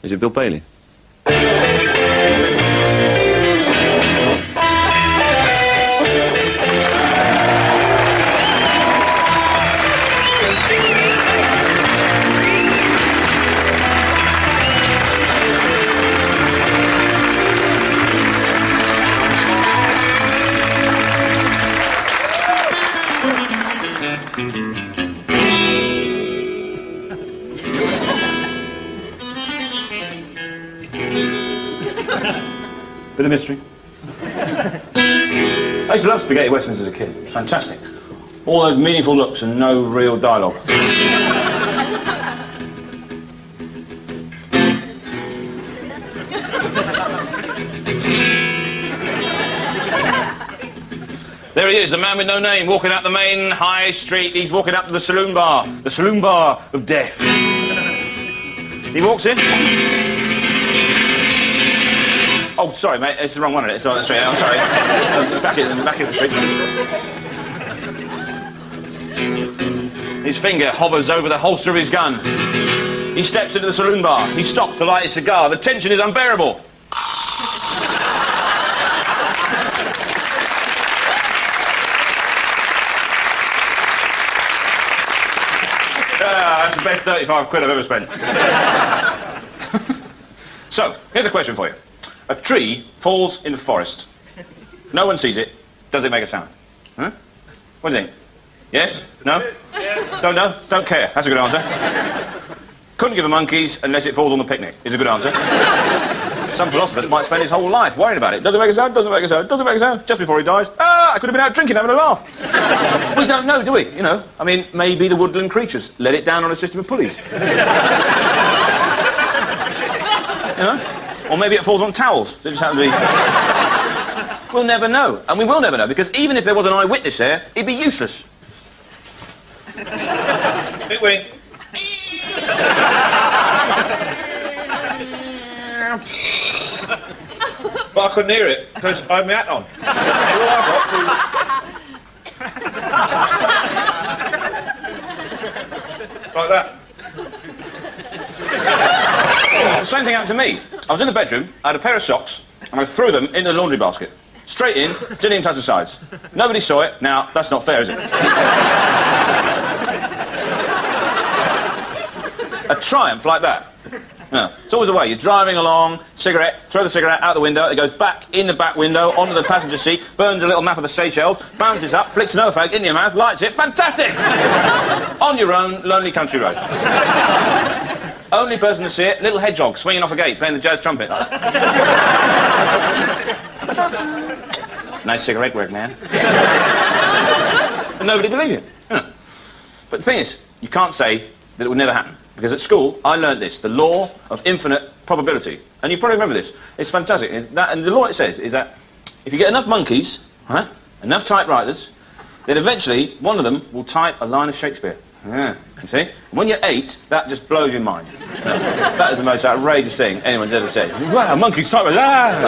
Is it Bill Bailey? Bit of mystery. I used to love spaghetti westerns as a kid. Fantastic. All those meaningful looks and no real dialogue. There he is, the man with no name, walking up the main high street. He's walking up to the saloon bar of death. He walks in. Oh, sorry, mate, it's the wrong one, isn't it? It's on the street. I'm sorry. Back in the street. His finger hovers over the holster of his gun. He steps into the saloon bar. He stops to light his cigar. The tension is unbearable. That's the best 35 quid I've ever spent. So, here's a question for you. A tree falls in the forest. No one sees it. Does it make a sound? Huh? What do you think? Yes? No? Yeah. Don't know? Don't care. That's a good answer. Couldn't give a monkeys unless it falls on the picnic. Is a good answer. Some philosophers might spend his whole life worrying about it. Does it make a sound? Doesn't make a sound? Doesn't make a sound? Just before he dies. Ah, I could have been out drinking, having a laugh. We don't know, do we? You know, I mean, maybe the woodland creatures let it down on a system of pulleys. You know? Or maybe it falls on towels. They just happen to be... We'll never know. And we will never know, because even if there was an eyewitness there, he'd be useless. Bit wing. But I couldn't hear it, because I had my hat on. All I got was... like that. The same thing happened to me. I was in the bedroom, I had a pair of socks, and I threw them into the laundry basket. Straight in, didn't even touch the sides. Nobody saw it. Now, that's not fair, is it? A triumph like that. No, it's always the way. You're driving along, cigarette, throw the cigarette out the window, it goes back in the back window, onto the passenger seat, burns a little map of the Seychelles, bounces up, flicks another fag into your mouth, lights it. Fantastic! On your own, lonely country road. Only person to see it, little hedgehog swinging off a gate, playing the jazz trumpet. Nice cigarette work, man. And nobody believed it. Yeah. But the thing is, you can't say that it would never happen. Because at school, I learned this, the law of infinite probability. And you probably remember this. It's fantastic. And the law it says is that if you get enough monkeys, right, enough typewriters, then eventually one of them will type a line of Shakespeare. Yeah, you see? When you're 8, that just blows your mind. That is the most outrageous thing anyone's ever said. Wow, monkeys typewriters, ah!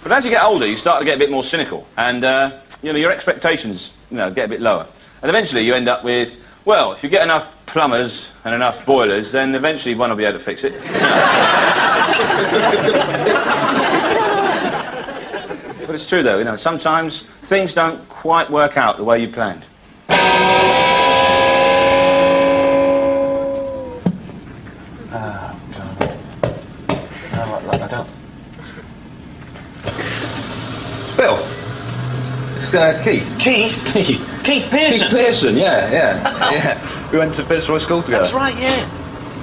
But as you get older, you start to get a bit more cynical. And, you know, your expectations, you know, get a bit lower. And eventually you end up with, well, if you get enough plumbers and enough boilers, then eventually one will be able to fix it. But it's true, though, you know, sometimes things don't quite work out the way you planned. Oh, God. No, I don't. Bill. It's Keith. Keith? Keith Pearson? Keith Pearson, yeah. We went to Fitzroy School together. That's right, yeah.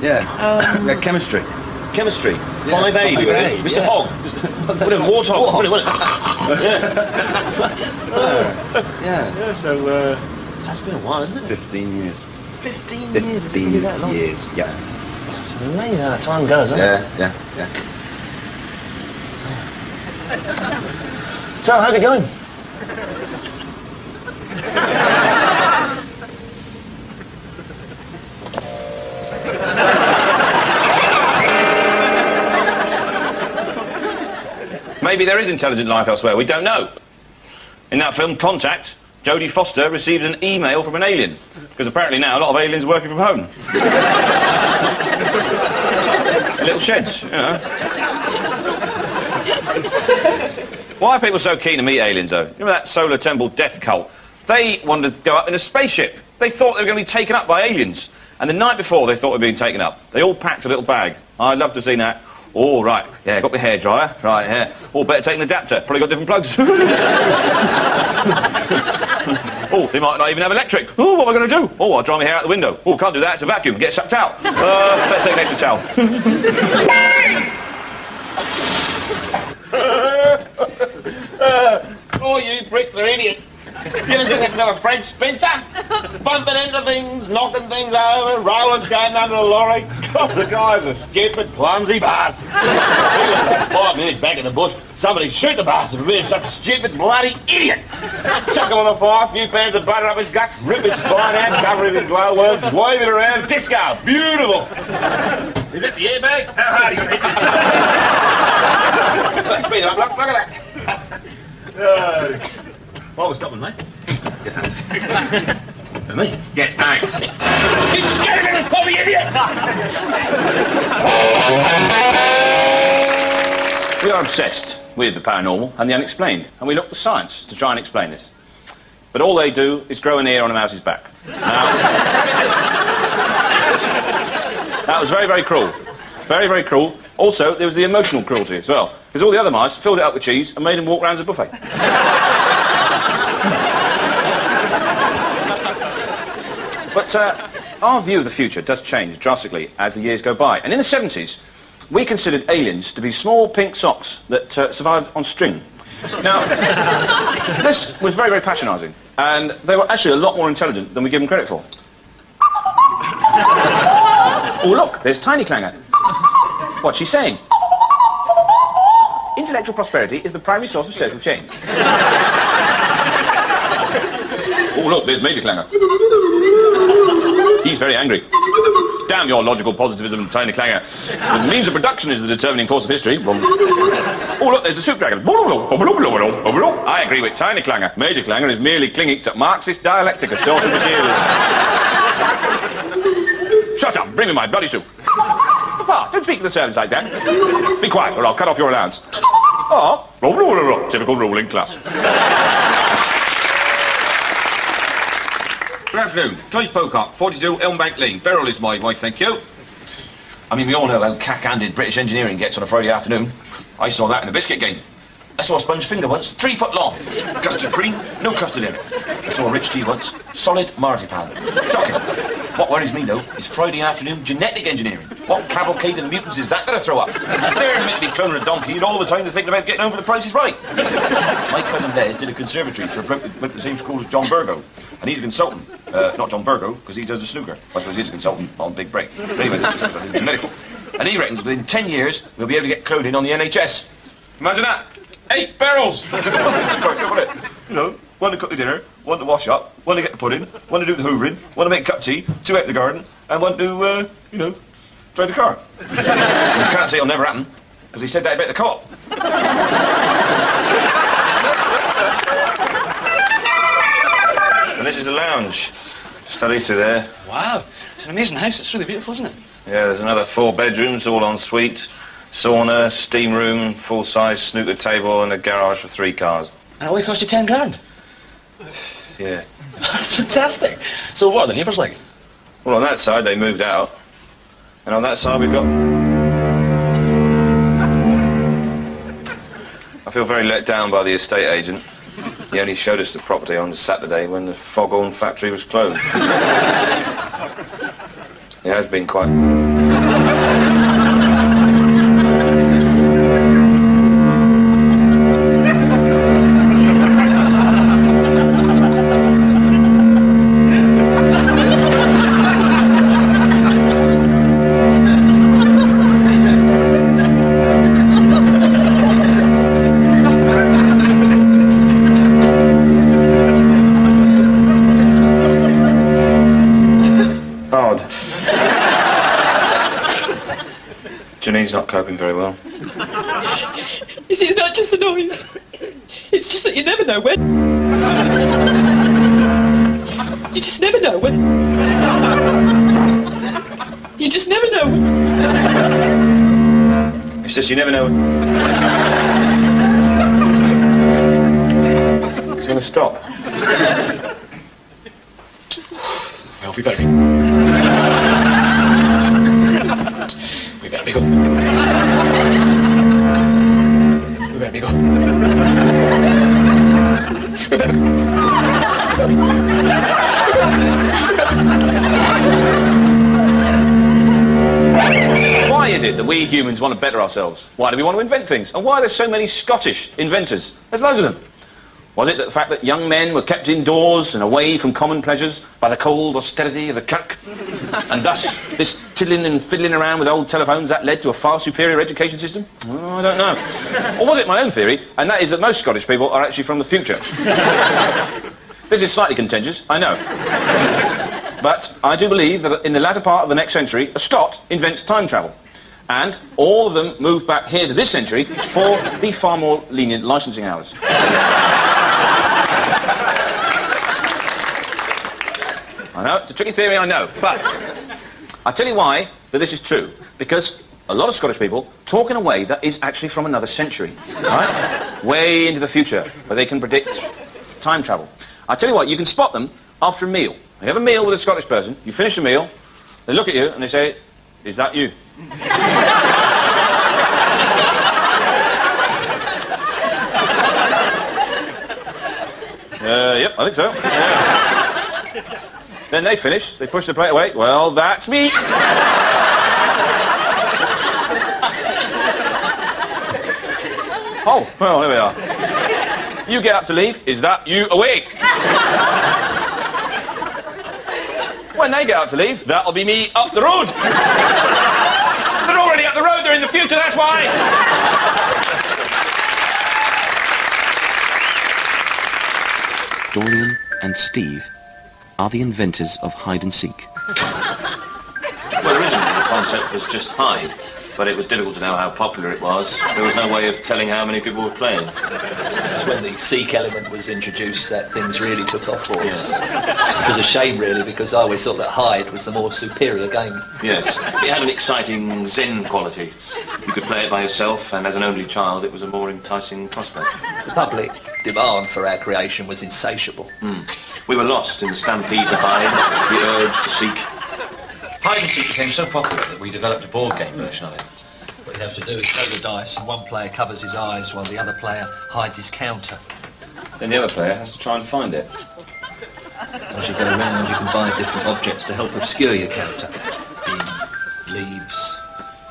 Yeah. Chemistry. Chemistry? Yeah. 5A, we were in. Mr. Hogg. Whatever, Warthog. Yeah, so, that's been a while, isn't it? 15 years. 15 years? Has it been that long? 15 years, yeah. That's amazing how that time goes, isn't it? Yeah. So, how's it going? Maybe there is intelligent life elsewhere, we don't know. In that film, Contact, Jodie Foster receives an email from an alien, because apparently now a lot of aliens are working from home. in little sheds, you know. Why are people so keen to meet aliens, though? Remember that Solar Temple death cult? They wanted to go up in a spaceship. They thought they were going to be taken up by aliens. And the night before they thought they were being taken up, they all packed a little bag. I'd love to have seen that. Oh, right. Yeah, got my hairdryer. Right, yeah. Oh, better take an adapter. Probably got different plugs. Oh, they might not even have electric. Oh, what am I going to do? Oh, I'll dry my hair out the window. Oh, can't do that. It's a vacuum. Get sucked out. Better take an extra towel. Oh, you bricks are idiots. You ever seen that fella Fred Spencer? Bumping into things, knocking things over, roller skating under a lorry. God, the guy's a stupid, clumsy bastard. 5 minutes back in the bush, somebody shoot the bastard for being such a stupid, bloody idiot. Chuck him on the fire, a few pounds of butter up his guts, rip his spine out, cover him in glowworms, wave it around, disco. Beautiful. Is it the airbag? How hard are you going to hit? Speed up, look at that. Oh, we're stopping, mate. Get out. Me? Get out. You scared little poppy idiot! We are obsessed with the paranormal and the unexplained, and we look to science to try and explain this. But all they do is grow an ear on a mouse's back. Now, that was very, very cruel. Very, very cruel. Also, there was the emotional cruelty as well, because all the other mice filled it up with cheese and made him walk around as a buffet. But our view of the future does change drastically as the years go by. And in the 70s, we considered aliens to be small pink socks that survived on string. Now, this was very, very patronising. And they were actually a lot more intelligent than we give them credit for. Oh, look, there's Tiny Clanger. What's she saying? Intellectual prosperity is the primary source of social change. Oh, look, there's Major Clanger. He's very angry. Damn your logical positivism, Tiny Clanger. The means of production is the determining force of history. Oh, look, there's a soup dragon. I agree with Tiny Clanger. Major Clanger is merely clinging to Marxist dialectic, a source of materialism. Shut up! Bring me my bloody soup. Papa, don't speak to the servants like that. Be quiet, or I'll cut off your allowance. Oh, typical ruling class. Good afternoon. Clive Pocock, 42 Elmbank Lane. Beryl is my wife, thank you. I mean, we all know how cack-handed British engineering gets on a Friday afternoon. I saw that in a biscuit game. I saw a sponge finger once, 3 foot long. Custard cream, no custard in it. I saw a rich tea once, solid marzipan. Shocking. What worries me, though, is Friday afternoon genetic engineering. What cavalcade of mutants is that going to throw up? They're meant to be cloning a donkey and all the time they're thinking about getting over the Price is Right. My cousin Les did a conservatory for a bloke that went to the same school as John Virgo. And he's a consultant. Not John Virgo, because he does the snooker. I suppose he's a consultant on Big Break. But anyway, he's medical. And he reckons within 10 years, we'll be able to get cloning on the NHS. Imagine that. 8 barrels! You know, one to cook the dinner, one to wash up, one to get the pudding, one to do the hoovering, one to make a cup of tea, 2 out in the garden, and one to, you know, drive the car. You can't say it'll never happen, because he said that about the co-op. And this is the lounge. Study through there. Wow, it's an amazing house. It's really beautiful, isn't it? Yeah, there's another 4 bedrooms, all en suite. Sauna, steam room, full-size snooker table, and a garage for 3 cars. And it only cost you 10 grand. Yeah. That's fantastic. So what are the neighbours like? Well, on that side, they moved out. And on that side, we've got... I feel very let down by the estate agent. He only showed us the property on Saturday when the foghorn factory was closed. It has been quite... Janine's not coping very well. You see, it's not just the noise. It's just that you never know when. You just never know when. You just never know when. It's just you never know. It's going to stop. Well, we better be good. We better be good. Why is it that we humans want to better ourselves? Why do we want to invent things? And why are there so many Scottish inventors? There's loads of them. Was it the fact that young men were kept indoors and away from common pleasures by the cold austerity of the kirk? And thus, this tiddling and fiddling around with old telephones, that led to a far superior education system? Oh, I don't know. Or was it my own theory, and that is that most Scottish people are actually from the future? This is slightly contentious, I know. But I do believe that in the latter part of the next century, a Scot invents time travel. And all of them move back here to this century for the far more lenient licensing hours. I know, it's a tricky theory, I know, but I'll tell you why that this is true. Because a lot of Scottish people talk in a way that is actually from another century, right? Way into the future, where they can predict time travel. I'll tell you what, you can spot them after a meal. You have a meal with a Scottish person, you finish the meal, they look at you and they say, "Is that you?" Yep, I think so. Yeah. Then they finish, they push the plate away. "Well, that's me." Oh, well, here we are. You get up to leave. "Is that you awake?" When they get up to leave, "That'll be me up the road." They're already up the road, they're in the future, that's why. Dorian and Steve are the inventors of hide and seek. Well, originally the concept was just hide, but it was difficult to know how popular it was. There was no way of telling how many people were playing. It's when the seek element was introduced that things really took off for us. It was a shame, really, because I always thought that hide was the more superior game. Yes, it had an exciting zen quality. You could play it by yourself, and as an only child, it was a more enticing prospect. The public demand for our creation was insatiable. We were lost in the stampede to hide, the urge to seek. Hide and seek became so popular that we developed a board game version of it. What you have to do is throw the dice, and one player covers his eyes while the other player hides his counter. Then the other player has to try and find it. As you go around, you can find different objects to help obscure your counter. Bin, leaves,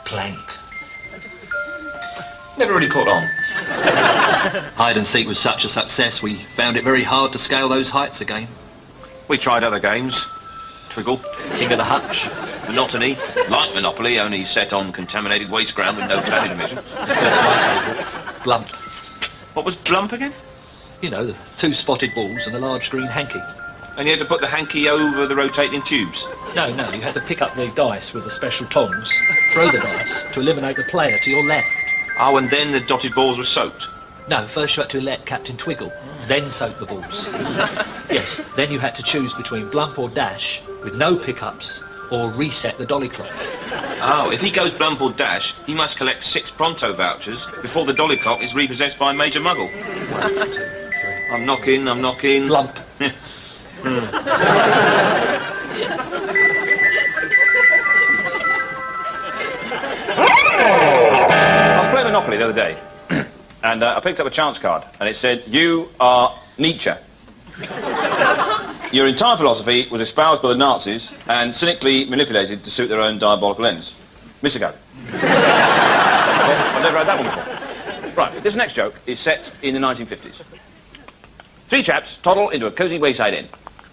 plank. Never really caught on. Hide and seek was such a success, we found it very hard to scale those heights again. We tried other games. Twiggle, King of the Hutch. Monotony, like Monopoly, only set on contaminated waste ground with no planning emissions. That's my favourite. Glump. What was Blump again? You know, the two spotted balls and a large green hanky. And you had to put the hanky over the rotating tubes. No, you had to pick up the dice with the special tongs, throw the dice to eliminate the player to your left. Oh, and then the dotted balls were soaked. No, first you had to elect Captain Twiggle, then soak the balls. Yes, then you had to choose between Blump or Dash, with no pickups, or reset the dolly clock. Oh, if he goes Blump or Dash, he must collect 6 Pronto vouchers before the dolly clock is repossessed by Major Muggle. 1, 2, 3. I'm knocking. Blump. I was playing Monopoly the other day, and I picked up a chance card, and it said, "You are Nietzsche. Your entire philosophy was espoused by the Nazis and cynically manipulated to suit their own diabolical ends." Miss a go. I've never had that one before. Right, this next joke is set in the 1950s. 3 chaps toddle into a cosy wayside inn.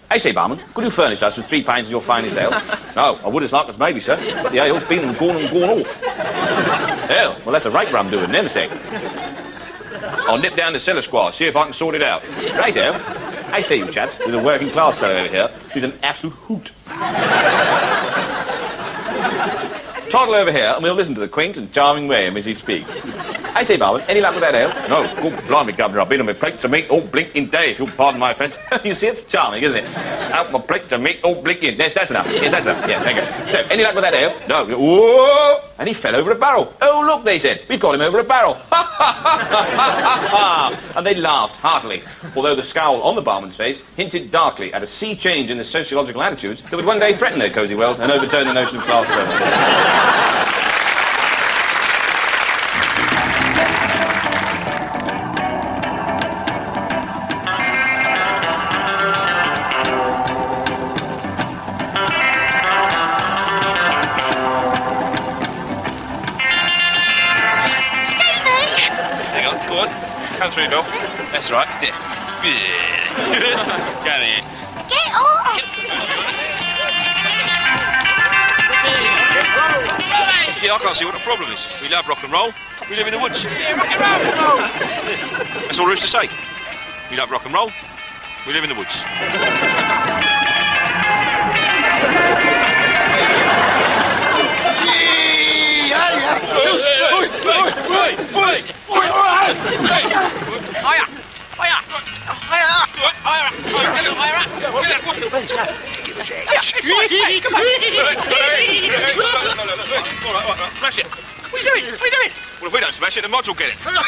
"I say, barman, could you furnish us with 3 pints of your finest ale?" "No, I would as like as maybe, sir, but the ale's been and gone off." "Oh, well, that's a right rum doing, no mistake. I'll nip down to cellar squash, see if I can sort it out." "Righto. I say, you chaps, there's a working class fellow over here who's an absolute hoot. Toddle over here and we'll listen to the quaint and charming way in which he speaks. I say, Barwin, any luck with that ale? No, good blimey, Governor, I've been on my plate to meat all blinking day, if you'll pardon my French. You see, it's charming, isn't it? Out my plate to meat all blinking. Yes, that's enough. Yes, that's enough. Yeah, there you go. So, any luck with that ale? No. Whoa! And he fell over a barrel. Oh, look, they said, we've got him over a barrel. And they laughed heartily, although the scowl on the barman's face hinted darkly at a sea change in the sociological attitudes that would one day threaten their cosy world and overturn the notion of class struggle. Come through, Bill. That's right. Yeah. Come here. Get off! Yeah, I can't see what the problem is. We love rock and roll. We live in the woods. Yeah, rock and roll! That's all there is to say. We love rock and roll. We live in the woods. Smash it. What are you doing? What are you doing? Well, if we don't smash it, the mods will get it. Come roll.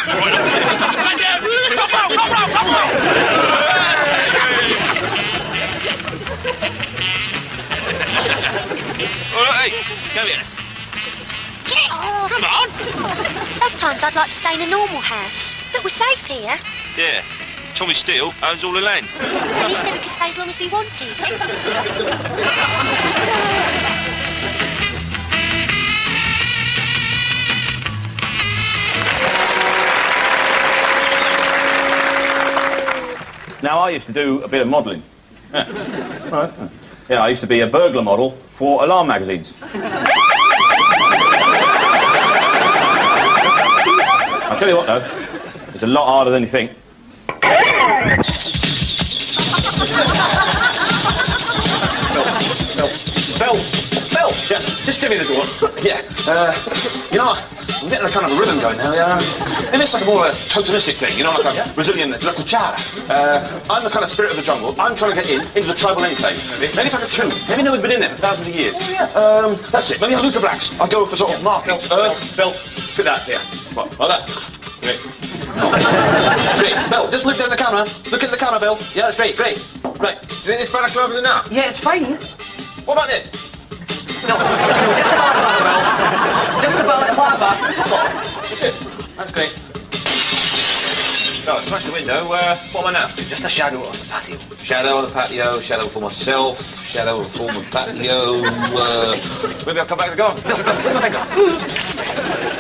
All right, hey, come here. Get off. Come on. Sometimes I'd like to stay in a normal house, but we're safe here. Yeah, Tommy Steele owns all the land. And he said we could stay as long as we wanted. Now, I used to do a bit of modelling. Yeah. Right. Yeah, I used to be a burglar model for alarm magazines. I'll tell you what, though, it's a lot harder than you think. Bill, yeah, just give me the door. Yeah, you know, I'm getting a kind of a rhythm going now. And it's like more a totemistic thing, you know, like a Brazilian lucuchara. I'm the kind of spirit of the jungle. I'm trying to get into the tribal enclave. Maybe it's like a tomb. Maybe no one's been in there for thousands of years. That's it. Maybe I'll lose the blacks. I'll go for sort of markings. Earth, Bill, put that there. What, like that? Great. Great. Bill, just look down the camera. Look at the camera, Bill. Yeah, that's great, great. Right. Do you think this better clever than that? Yeah, it's fine. What about this? No, just about clever. That's it. That's great. So, I smashed the window. What am I now? Just a shadow on the patio. Shadow on the patio, shadow for myself, shadow for my patio. Maybe I'll come back to the garden. No,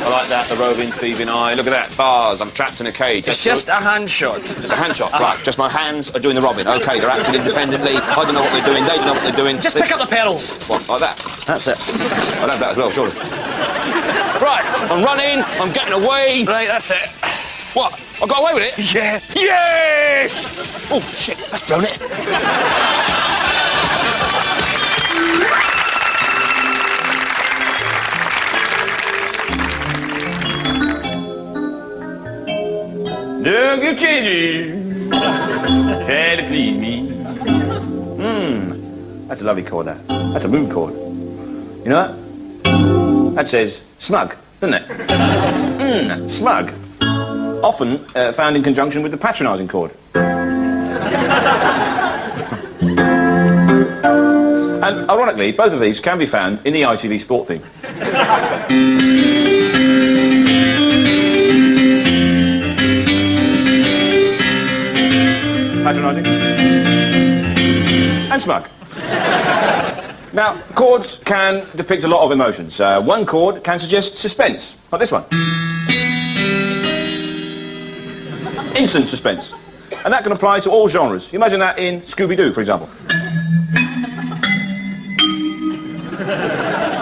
I like that, the roving, thieving eye. Look at that, bars. I'm trapped in a cage. It's just a hand shot. Just a hand shot, right. Just my hands are doing the robbing. OK, they're acting independently. I don't know what they're doing. They don't know what they're doing. Just pick up the pedals. What, like that? That's it. I'll have that as well, surely. Right, I'm running. I'm getting away. Right, that's it. What? I got away with it? Yeah. Yes! Oh, shit, that's blown it. Don't you change. Try to please me. That's a lovely chord, that. That's a mood chord. You know that? That says smug, doesn't it? Smug. Often found in conjunction with the patronising chord. And ironically, both of these can be found in the ITV Sport theme. Patronising. And smug. Now, chords can depict a lot of emotions. One chord can suggest suspense, like this one. Instant suspense. And that can apply to all genres. You imagine that in Scooby-Doo, for example.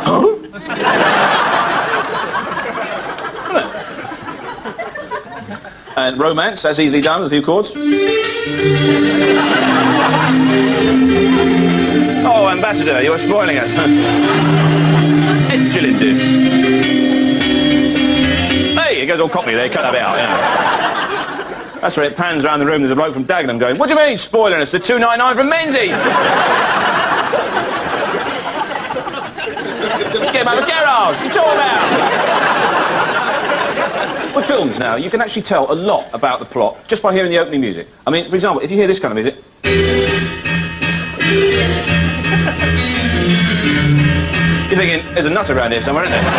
Huh? And romance, that's easily done with a few chords. Oh, Ambassador, you're spoiling us. Hey, It goes all cockney there, cut that bit out, yeah. That's where it pans around the room, there's a bloke from Dagenham going, what do you mean, spoiling us? The $2.99 from Menzies! Get him out of the garage! What are you talking about? With films now, you can actually tell a lot about the plot just by hearing the opening music. I mean, for example, if you hear this kind of music... You're thinking, there's a nut around here somewhere, isn't there?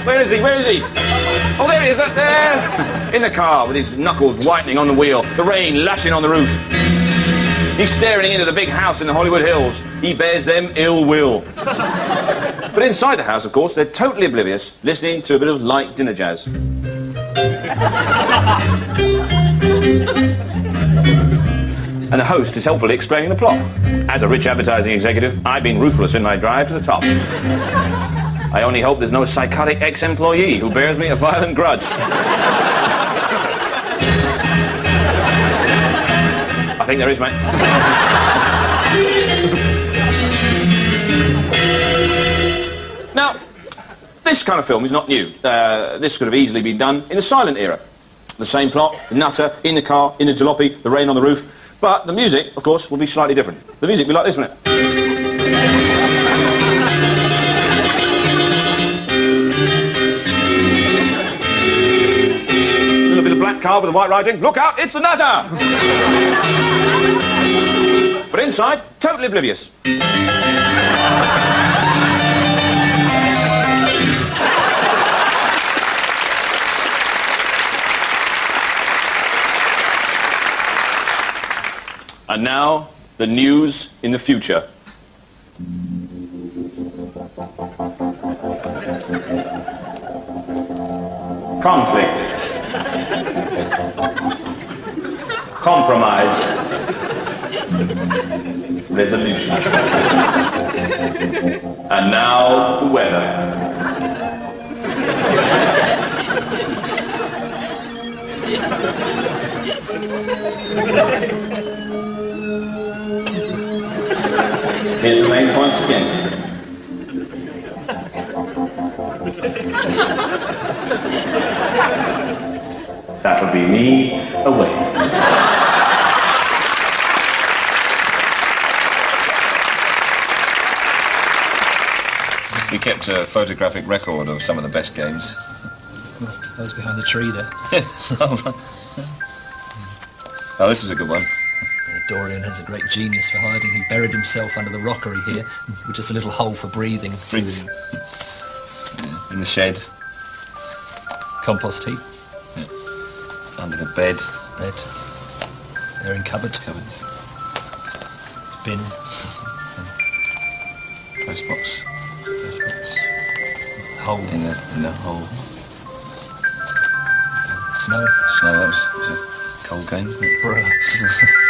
Where is he? Where is he? Oh, there he is, up there! In the car with his knuckles whitening on the wheel, the rain lashing on the roof. He's staring into the big house in the Hollywood Hills. He bears them ill will. But inside the house, of course, they're totally oblivious, listening to a bit of light dinner jazz. And the host is helpfully explaining the plot. As a rich advertising executive, I've been ruthless in my drive to the top. I only hope there's no psychotic ex-employee who bears me a violent grudge. I think there is, mate. Now, this kind of film is not new. This could have easily been done in the silent era. The same plot, the nutter, in the car, in the jalopy, the rain on the roof. But the music, of course, will be slightly different. The music will be like this, won't it? A little bit of black car with the white writing. Look out, it's the nutter! But inside, totally oblivious. And now, the news in the future. Conflict. Compromise. Resolution. And now, the weather. Here's the main points again. That'll be me away. We kept a photographic record of some of the best games. I was behind the tree there. Oh, this was a good one. Dorian has a great genius for hiding. He buried himself under the rockery here, with just a little hole for breathing. Breathing. Yeah. In the shed. Compost heap. Yeah. Under the bed. Bed. Airing cupboard. Cupboard. Bin. Postbox. Postbox. Hole. In the hole. Snow. Snow, that was a cold game, wasn't it? Bruh.